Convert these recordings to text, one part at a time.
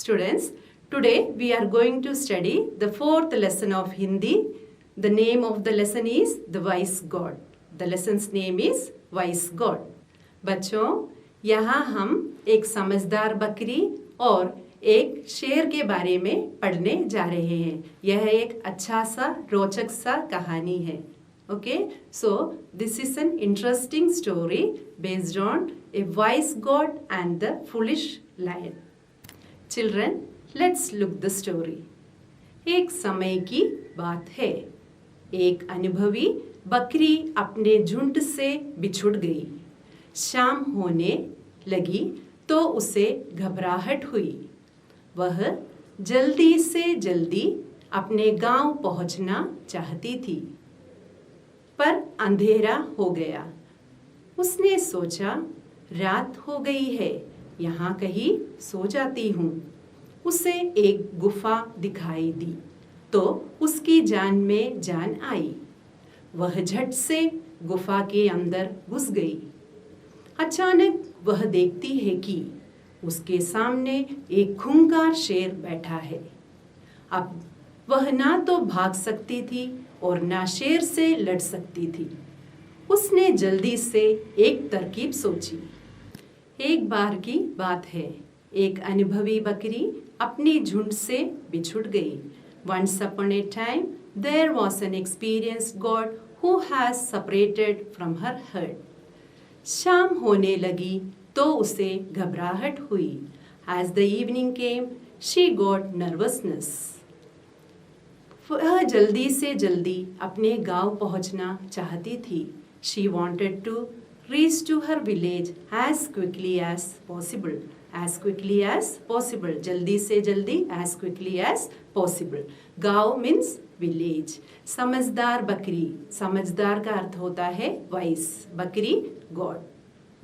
Students, today we are going to study the fourth lesson of Hindi. The name of the lesson is The Wise God. The lesson's name is Wise God. बच्चों, यहाँ हम एक समझदार बकरी और एक शेर के बारे में पढ़ने जा रहे हैं। यह एक अच्छा सा रोचक सा कहानी है। Okay, so this is an interesting story based on a wise god and the foolish lion. Children, let's look the story. एक समय की बात है। एक अनुभवी बकरी अपने झुंड से बिछुड़ गई। शाम होने लगी तो उसे घबराहट हुई। वह जल्दी से जल्दी अपने गांव पहुंचना चाहती थी, पर अंधेरा हो गया। उसने सोचा, रात हो गई है, यहाँ कहीं सो जाती हूँ। उसे एक गुफा दिखाई दी तो उसकी जान में जान आई। वह झट से गुफा के अंदर घुस गई। अचानक वह देखती है कि उसके सामने एक खूंखार शेर बैठा है। अब वह ना तो भाग सकती थी और ना शेर से लड़ सकती थी। उसने जल्दी से एक तरकीब सोची। एक बार की बात है, एक अनुभवी बकरी अपनी झुंड से बिछुड़ गई। Once upon a time, there was an experienced god who has separated from her herd. शाम होने लगी तो उसे घबराहट हुई। As the evening came, she got nervousness. वह जल्दी से जल्दी अपने गांव पहुंचना चाहती थी। She wanted to reach to her village as quickly as possible. As quickly as possible. जल्दी से जल्दी as quickly as possible. गांव means village. समझदार बकरी, समझदार का अर्थ होता है wise, बकरी God.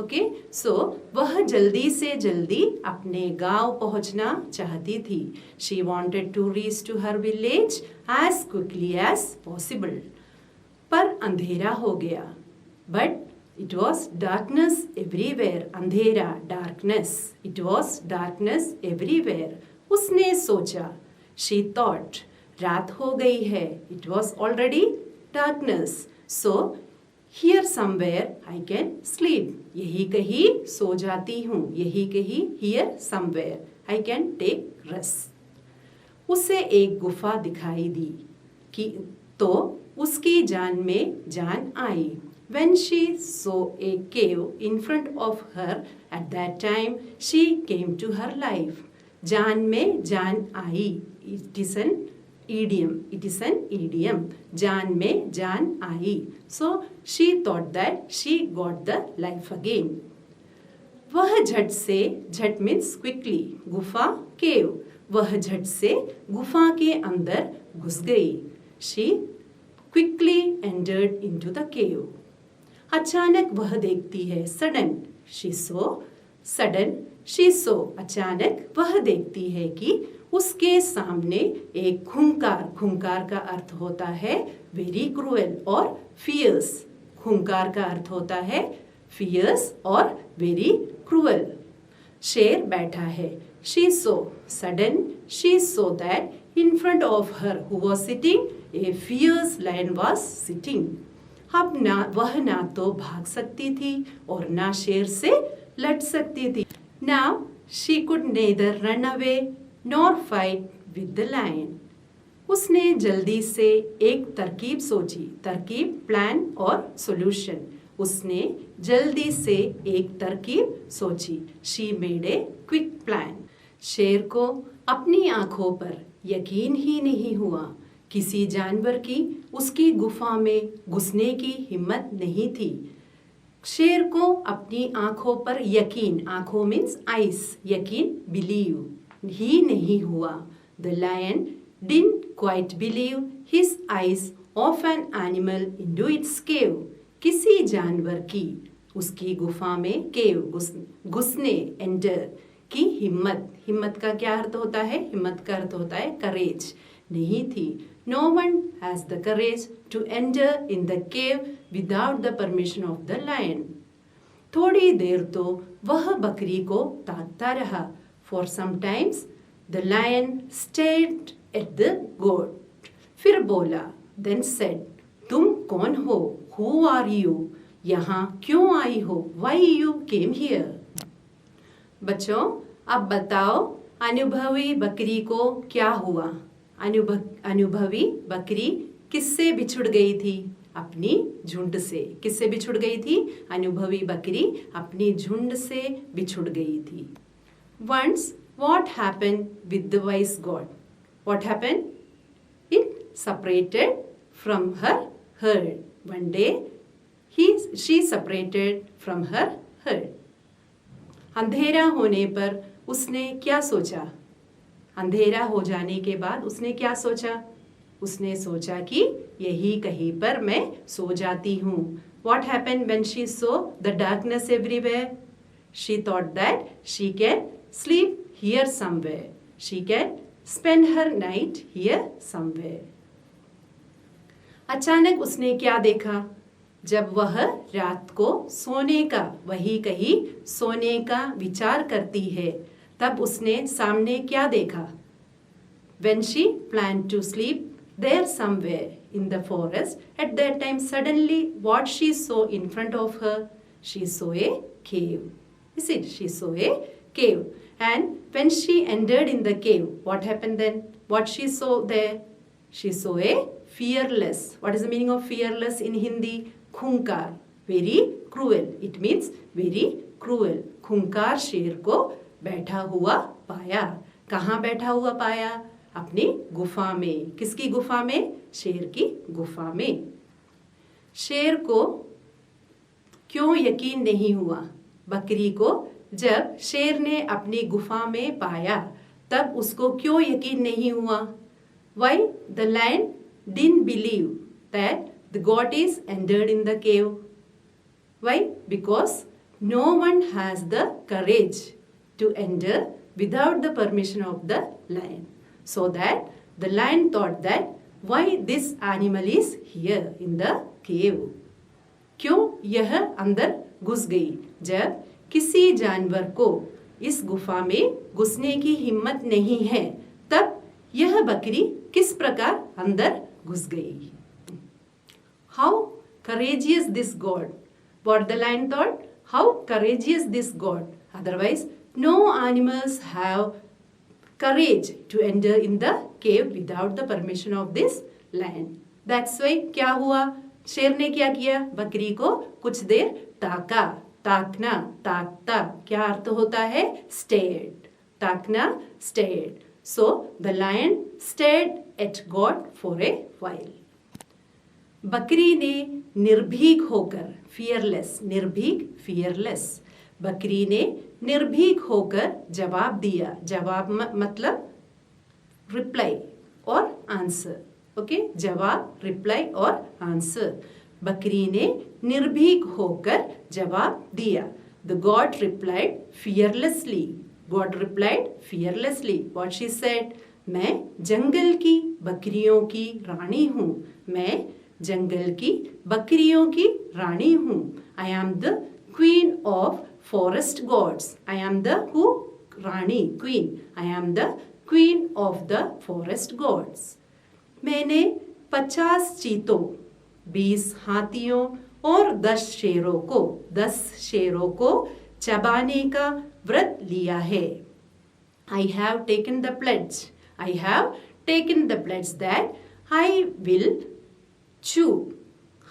ओके, सो वह जल्दी से जल्दी अपने गांव पहुंचना चाहती थी। She wanted to reach to her village as quickly as possible. पर अंधेरा हो गया। But it was darkness everywhere. अंधेरा, darkness. It was darkness everywhere. उसने सोचा, she thought, रात हो गई है। It was already darkness. So here somewhere I can sleep. यही कहीं सो जाती हूँ। यही कहीं here somewhere I can take rest. उसे एक गुफा दिखाई दी कि तो उसकी जान में जान आई। When she saw a cave in front of her, at that time she came to her life. जान में जान आई. It is an idiom. It is an idiom. जान में जान आई. So she thought that she got the life again. वह झट से, झट means quickly, गुफा cave. वह झट से गुफा के अंदर घुस गई. She quickly entered into the cave. अचानक वह देखती है, sudden, she saw, sudden, she saw, अचानक वह देखती है कि उसके सामने एक खूंखार, खूंखार का अर्थ होता है वेरी क्रूएल और फियर्स। खूंखार का अर्थ होता है फियर्स और वेरी क्रूएल। शेर बैठा है। She saw, sudden, she saw that in front of her who was sitting, a fierce lion was sitting. अब वह ना तो भाग सकती थी और ना शेर से लड़ सकती थी। Now she could neither run away nor fight with the lion. उसने जल्दी से एक तरकीब सोची। तरकीब, प्लान और सॉल्यूशन। उसने जल्दी से एक तरकीब सोची। She made a quick plan. शेर को अपनी आंखों पर यकीन ही नहीं हुआ। किसी जानवर की उसकी गुफा में घुसने की हिम्मत नहीं थी। शेर को अपनी आंखों पर यकीन, आंखों मीन्स आइस, यकीन, बिलीव ही नहीं हुआ। The lion didn't quite believe his eyes of an animal into its cave. किसी जानवर की उसकी गुफा में घुसने, एंटर की हिम्मत, हिम्मत का क्या अर्थ होता है? हिम्मत का अर्थ होता है करेज, नहीं थी। No one has the courage to enter in the cave without the permission of the lion. थोड़ी देर तो वह बकरी को ताकता रहा। For some times The lion stared at the goat. फिर बोला, then said, तुम कौन हो? Who are you? यहाँ क्यों आई हो? Why you came here? बच्चों, अब बताओ अनुभवी बकरी को क्या हुआ? अनुभवी बकरी किससे बिछुड़ गई थी? अपनी झुंड से। किससे बिछुड़ गई थी? अनुभवी बकरी अपनी झुंड से बिछुड़ गई थी। Once, what happened with the wise goat? What happened? It separated from her herd. One day, she separated from her herd. अंधेरा होने पर उसने क्या सोचा? अंधेरा हो जाने के बाद उसने क्या सोचा? उसने सोचा कि यही कहीं पर मैं सो जाती हूँ। What happened when she saw the darkness everywhere? She thought that she can sleep here somewhere. She can spend her night here somewhere. अचानक उसने क्या देखा? जब वह रात को सोने का, वही कहीं सोने का विचार करती है, तब उसने सामने क्या देखा? When she planned to sleep there somewhere in the forest, at that time suddenly what she saw in front of her? She saw a cave. Is it? She saw a cave. And when she entered in the cave, what happened then? What she saw there? She saw a fearless. What is the meaning of fearless in Hindi? Khunkar. Very cruel. It means very cruel. Khunkar शेर को बैठा हुआ पाया। कहाँ बैठा हुआ पाया? अपनी गुफा में। किसकी गुफा में? शेर की गुफा में। शेर को क्यों यकीन नहीं हुआ? बकरी को जब शेर ने अपनी गुफा में पाया, तब उसको क्यों यकीन नहीं हुआ? Why the lion didn't believe that the goat is entered in the cave? Why? Because no one has the courage to enter without the permission of the lion. So that the lion thought that why this animal is here in the cave? क्यों यह अंदर घुस गई? जब किसी जानवर को इस गुफा में घुसने की हिम्मत नहीं है, तब यह बकरी किस प्रकार अंदर घुस गई? How courageous this goat! What the lion thought? How courageous this goat! Otherwise, no animals have courage to enter in the cave without the permission of this lion. That's why क्या हुआ? शेर ने क्या किया? बकरी को कुछ देर ताका। ताकना, ताकता क्या अर्थ होता है? Stared. ताकना, stared. So the lion stared at goat for a while. बकरी ने निर्भीक होकर, fearless, निर्भीक, fearless. बकरी ने निर्भीक होकर जवाब दिया। जवाब मतलब रिप्लाई और आंसर। ओके, जवाब, रिप्लाई और आंसर। बकरी ने निर्भीक होकर जवाब दिया। The goat replied fearlessly. God replied fearlessly. What she said? मैं जंगल की बकरियों की रानी हूँ। मैं जंगल की बकरियों की रानी हूँ। I am the queen of forest gods. I am the who? Rani, queen. I am the queen of the forest gods. मैंने 50 चीतों, 20 हाथियों और 10 शेरों को चबाने का व्रत लिया है। I have taken the pledge. I have taken the pledge that I will chew.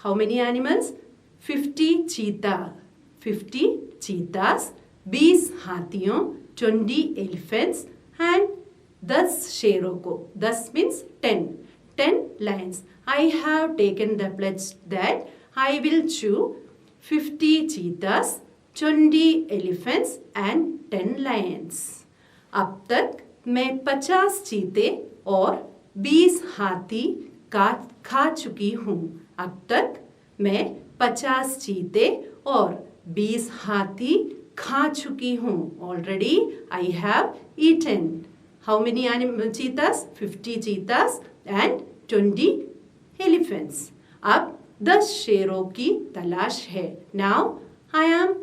How many animals? 50 cheetah. 50 cheetahs, 20 हाथियों, 20 elephants and 10 शेरों को। 10 means 10. 10 lions. I have taken the pledge that I will chew 50 cheetahs, 20 elephants and 10 lions. अब तक मैं 50 चीते और 20 हाथी खा चुकी हूँ। अब तक मैं 50 चीते और 20 हाथी खा चुकी हूँ। Already I have eaten. How many cheetahs? 50 cheetahs and 20 elephants. अब 10 शेरों की तलाश है। Now I am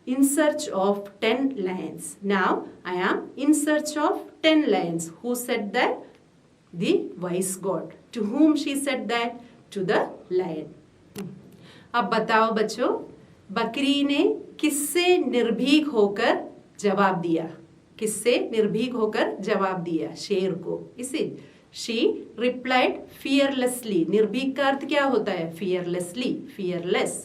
in search of 10 lions. Now I am in search of 10 lions. Who said that? The wise god. To whom she said that? To the lion. अब बताओ बच्चों, बकरी ने किससे निर्भीक होकर जवाब दिया? किससे निर्भीक होकर जवाब दिया? शेर को. इसी she replied fearlessly. निर्भीक का अर्थ क्या होता है? fearlessly, fearless.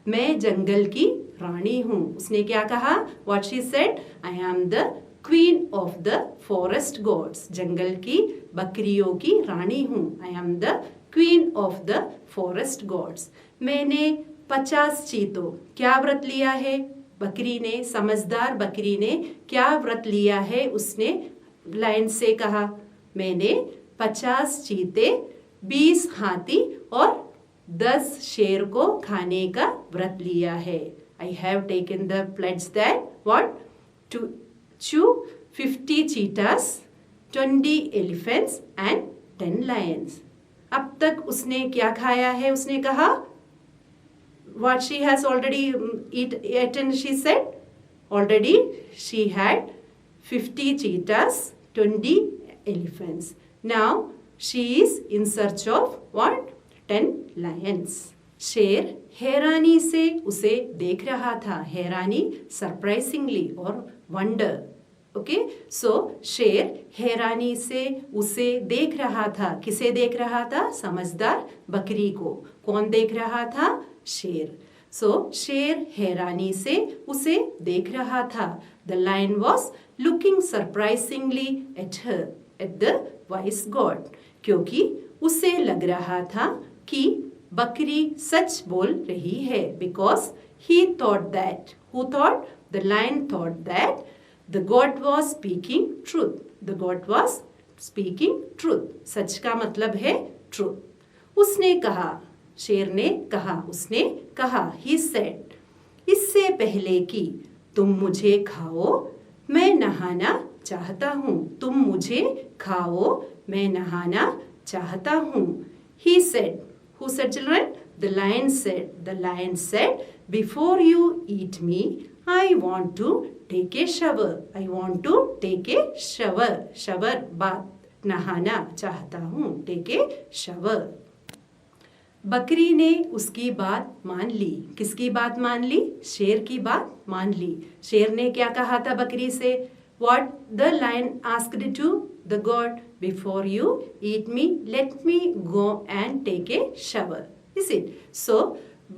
मैं जंगल की रानी हूँ. उसने क्या कहा? What she said? I am the queen of the forest gods. जंगल की बकरियों की रानी हूँ. I am the queen of the forest gods. मैंने 50 चीतों. क्या व्रत लिया है? बकरी ने, समझदार बकरी ने क्या व्रत लिया है? उसने लाइन से कहा, मैंने 50 चीते, 20 हाथी और 10 शेर को खाने का व्रत लिया है. I have taken the pledge that what? To chew 50 cheetahs, 20 elephants and 10 lions. अब तक उसने क्या खाया है? उसने कहा what she has already eaten, she said. Already she had 50 cheetahs, 20 elephants. Now she is in search of what? 10 lions. शेर हैरानी से उसे देख रहा था. हैरानी सरप्राइजिंगली और वंडर. ओके, सो शेर हैरानी से उसे देख रहा था. किसे देख रहा था? समझदार बकरी को. कौन देख रहा था? शेर. सो शेर हैरानी से उसे देख रहा था. The lion was looking surprisingly at her, at the wise god. क्योंकि उसे लग रहा था कि बकरी सच बोल रही है. Because he thought that. Who thought? The lion thought that the god was speaking truth. The god was speaking truth. सच का मतलब है ट्रूथ. उसने कहा, शेर ने कहा, उसने कहा, ही सेड, इससे पहले कि तुम मुझे खाओ, मैं नहाना चाहता हूँ. तुम मुझे खाओ, मैं नहाना चाहता हूँ. He said. Who said, children? The lion said. The lion said, before you eat me, I want to take a shower. I want to take a shower. Shower, bath. नहाना चाहता हूँ. Take a shower. बकरी ने उसकी बात मान ली. किसकी बात मान ली? शेर की बात मान ली. शेर ने क्या कहा था बकरी से? What the lion asked to the god? Before you eat me, let me go and take a shower. Is it? So,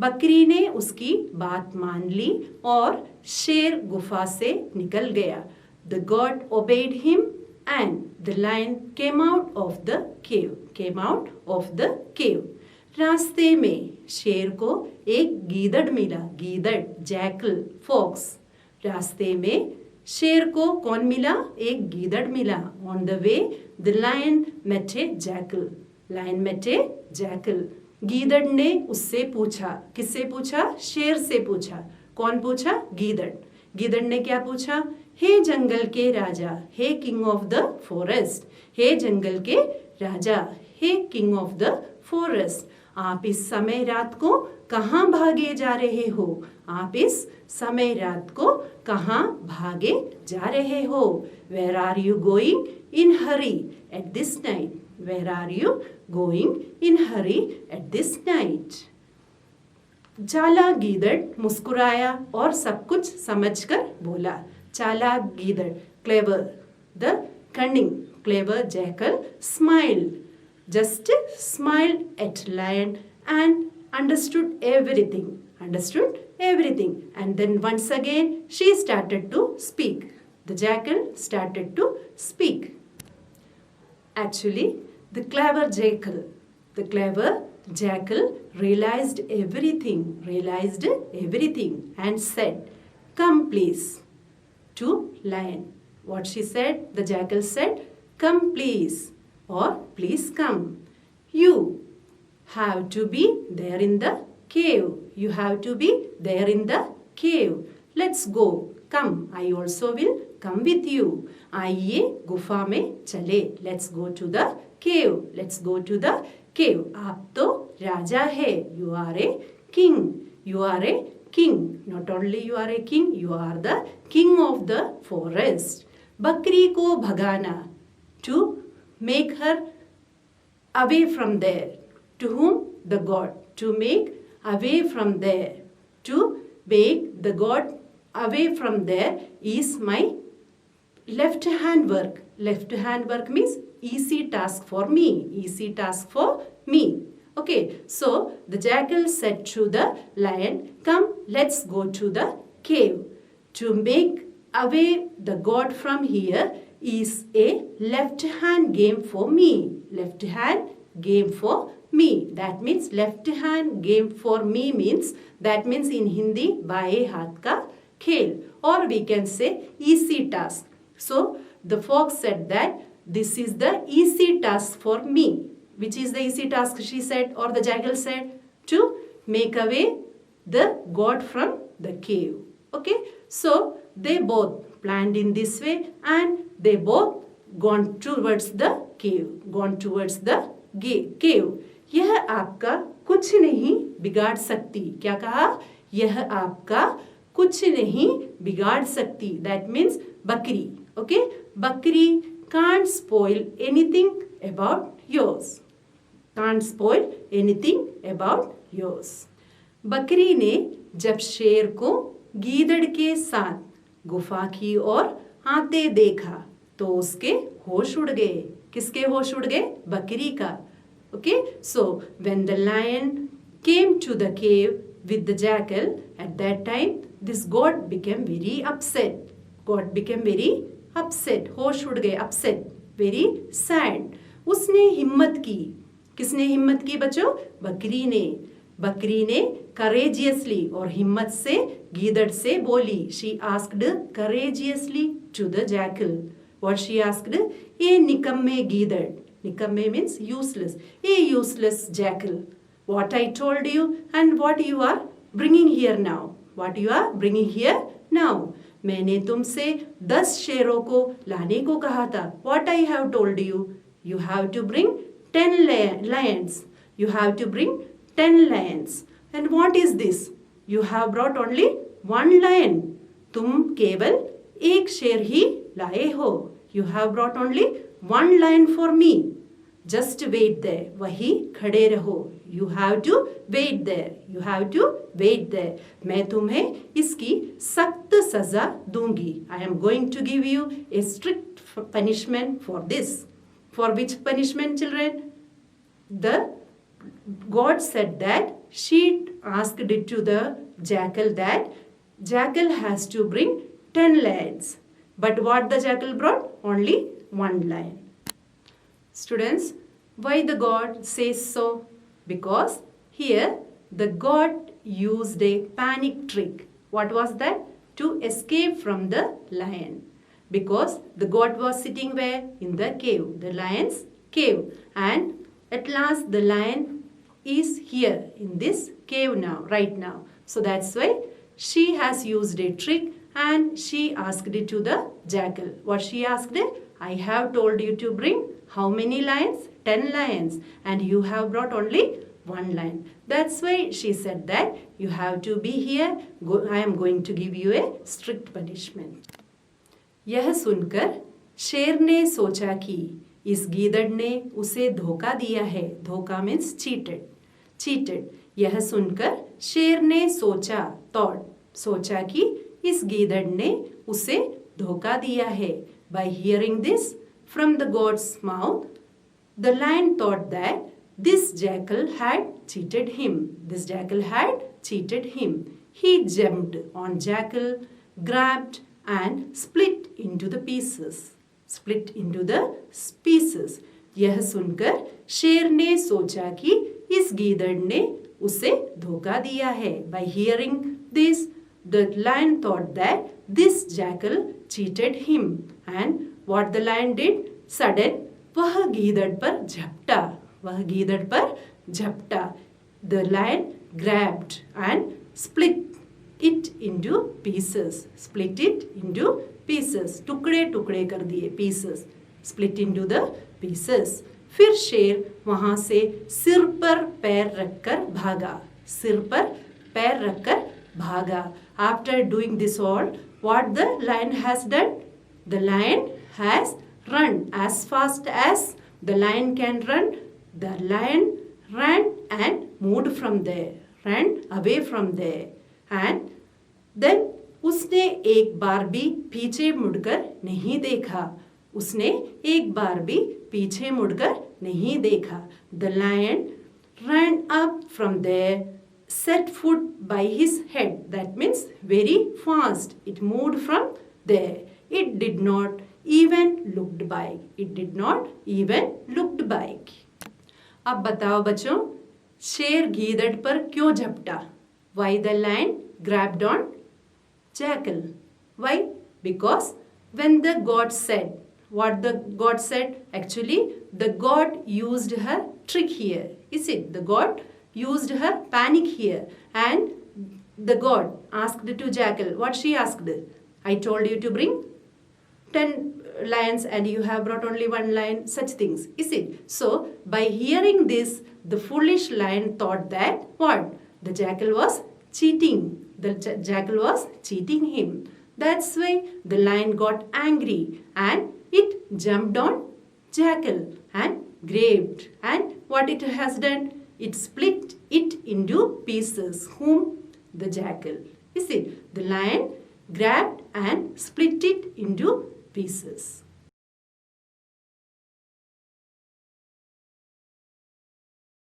बकरी ने उसकी बात मान ली और शेर गुफा से निकल गया. The god obeyed him and the lion came out of the cave. Came out of the cave. रास्ते में शेर को एक गीदड़ मिला. गीदड़, जैकल, फॉक्स. रास्ते में शेर को कौन मिला? एक गीदड़ मिला. On the way the lion met a jackal. Lion met a jackal. गीदड़ ने उससे पूछा. किससे पूछा? शेर से पूछा. कौन पूछा? गीदड़. गीदड़ ने क्या पूछा? हे जंगल के राजा, हे किंग ऑफ द फॉरेस्ट. हे जंगल के राजा, हे किंग ऑफ द फॉरेस्ट, आप इस समय रात को कहाँ भागे जा रहे हो? आप इस समय रात को कहाँ भागे जा रहे हो? Where are you going in hurry at this night? Where are you going in hurry at this night? चालाक गीदड़ मुस्कुराया और सब कुछ समझकर बोला. चालाक गीदड़, clever, the cunning, clever jackal smiled. Just smiled at lion and understood everything. Understood everything. And then once again she started to speak. The jackal started to speak. Actually, the clever jackal realized everything and said, come please, to lion. What she said? The jackal said, come please, or please come. You have to be there in the cave. You have to be there in the cave. Let's go. Come, I also will come with you. आइए गुफा में चले. Let's go to the cave. Let's go to the cave. आप तो राजा है. You are a king. You are a king. Not only you are a king, you are the king of the forest. बकरी को भगाना, to make her away from there. To whom? The god. To make away from there. To make the god away from there is my left hand work. Left hand work means easy task for me. Easy task for me. Okay, so the jackal said to the lion, come, let's go to the cave. To make away the god from here is a left hand game for me. Left hand game for me. That means left hand game for me means, that means in Hindi, बाएं हाथ का खेल, or we can say easy task. So the fox said that this is the easy task for me. Which is the easy task, she said, or the jackal said? To make away the god from the cave. Okay, so they both planned in this way and they both gone towards the cave. Gone towards the cave. यह आपका कुछ नहीं बिगाड़ सकती. क्या कहा? यह आपका कुछ नहीं बिगाड़ सकती. That means बकरी. Okay, बकरी can't spoil anything about yours. Can't spoil anything about yours. बकरी ने जब शेर को गीदड़ के साथ गुफा की ओर आते देखा तो उसके होश उड़ गए. किसके होश उड़ गए? बकरी का. Okay, so when the lion came to the cave with the jackal, at that time this god became very upset. God became very upset. होश उड़ गए. Upset. Very sad. उसने हिम्मत की. किसने हिम्मत की बच्चों? बकरी ने. बकरी ने courageously और हिम्मत से गीदड़ से बोली. She asked courageously to the jackal. What she asked? ए निकम्मे गीदड़. निकम्मे means useless. A useless jackal. What I told you and what you are bringing here now. What you are bringing here now. मैंने तुमसे 10 शेरों को लाने को कहा था. What I have told you? You have to bring 10 lions. You have to bring 10 lions. And what is this? You have brought only 1 lion. तुम केवल एक शेर ही लाए हो. You have brought only 1 lion for me. Just wait there. वही खड़े रहो. You have to wait there. You have to wait there. मैं तुम्हें इसकी सख्त सजा दूंगी. I am going to give you a strict punishment for this. For which punishment, children? The God said that she asked it to the jackal that jackal has to bring 10 lions. But what the jackal brought? Only 1 lion. Students, why the God says so? Because here the God used a panic trick. What was that? To escape from the lion. Because the God was sitting where? In the cave. The lion's cave. And at last the lion is here in this cave now, right now. So that's why she has used a trick and she asked it to the jackal. What she asked it? I have told you to bring how many lions? 10 lions. And you have brought only 1 lion. That's why she said that you have to be here. I am going to give you a strict punishment. यह सुनकर शेर ने सोचा कि इस गीदड़ ने उसे धोखा दिया है. धोखा मीन्स cheated. Cheated. यह सुनकर शेर ने सोचा, thought, सोचा कि इस गीदड़ ने उसे धोखा दिया है. By hearing this from the god's mouth, the lion thought that this jackal had cheated him. This jackal had cheated him. He jumped on jackal, grabbed and split into the pieces. Split into the pieces. यह सुनकर शेर ने सोचा कि इस गीदड़ ने उसे धोखा दिया है. By hearing this, the lion thought that this jackal cheated him. And what the lion did? Sudden, वह गीदड़ पर झपटा. वह गीदड़ पर झपटा. The lion grabbed and split it into pieces. Split it into pieces. टुकड़े टुकड़े कर दिए. Pieces. Split into the pieces. फिर शेर वहां से सिर पर पैर रखकर भागा. सिर पर पैर रखकर bhaga. After doing this all, what the lion has done? The lion has run as fast as the lion can run. The lion ran and moved from there, ran away from there. And then उसने एक बार भी पीछे मुड़कर नहीं देखा. उसने एक बार भी पीछे मुड़कर नहीं देखा. The lion ran up from there, set foot by his head. That means very fast. It moved from there. It did not even looked back. It did not even looked back. अब बताओ बच्चों, शेर गीदड़ पर क्यों झपटा? Why the lion grabbed on jackal? Why? Because when the god said, what the god said? Actually, the god used her trick here. Is it? The god used her panic here. And the god asked to jackal. What she asked? I told you to bring 10 lions and you have brought only 1 lion. Such things. Is it? So, by hearing this, the foolish lion thought that what? The jackal was cheating. The jackal was cheating him. That's why the lion got angry and it jumped on jackal and grabbed. And what it has done? It split it into pieces. Whom? The jackal. You see, the lion grabbed and split it into pieces.